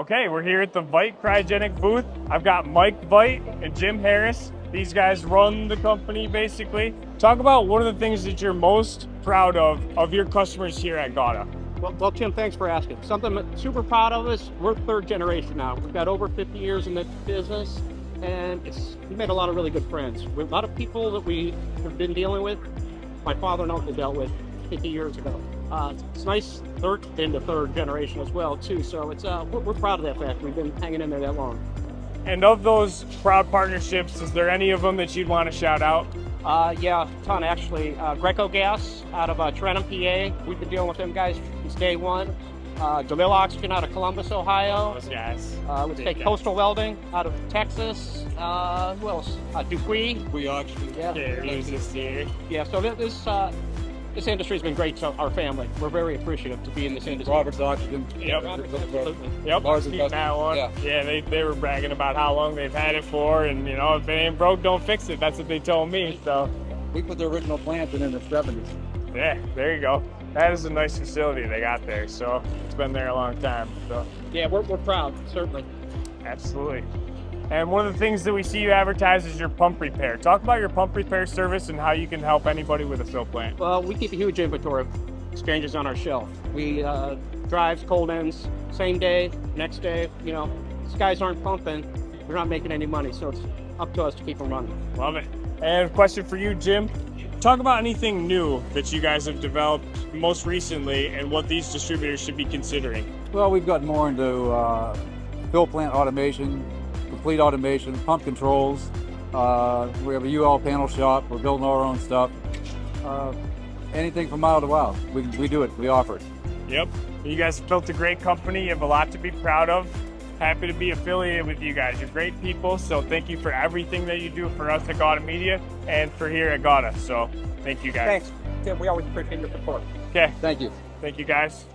Okay, we're here at the Veite Cryogenic booth. I've got Mike Veite and Jim Harris. These guys run the company, basically. Talk about one of the things that you're most proud of your customers here at GAWDA. Well, Tim, thanks for asking. Something I'm super proud of is we're third generation now. We've got over 50 years in the business, and we've made a lot of really good friends. With a lot of people that we have been dealing with, my father and uncle dealt with 50 years ago. It's nice into third generation as well, too. So it's we're proud of that fact. We've been hanging in there that long. And of those proud partnerships, is there any of them that you'd want to shout out? Yeah, a ton actually. Greco Gas out of Trenton, PA. We've been dealing with them guys since day one. DeLille Oxygen out of Columbus, Ohio. Those guys. Let's take Coastal Welding out of Texas. Who else? Dupuis. We Oxygen. Yeah. Yeah. So this industry's been great to our family. We're very appreciative to be in this industry. Robert's Oxygen. Yep. Absolutely. Yep. That one. Yeah, they were bragging about how long they've had it for, and you know, if it ain't broke, don't fix it. That's what they told me. So we put the original plant in the 70s. Yeah, there you go. That is a nice facility they got there. So it's been there a long time. So yeah, we're proud, certainly. Absolutely. And one of the things that we see you advertise is your pump repair. Talk about your pump repair service and how you can help anybody with a fill plant. Well, we keep a huge inventory of exchanges on our shelf. We drives, cold ends, same day, next day. You know, these guys aren't pumping, we're not making any money, so it's up to us to keep them running. Love it. And a question for you, Jim. Talk about anything new that you guys have developed most recently and what these distributors should be considering. Well, we've got more into fill plant automation, complete automation, pump controls. We have a UL panel shop. We're building our own stuff. Anything from mile to mile. We do it. We offer it. Yep. You guys have built a great company. You have a lot to be proud of. Happy to be affiliated with you guys. You're great people. So thank you for everything that you do for us at GAWDA Media and for here at GAWDA. So thank you guys. Thanks, Tim. We always appreciate your support. Okay. Thank you. Thank you guys.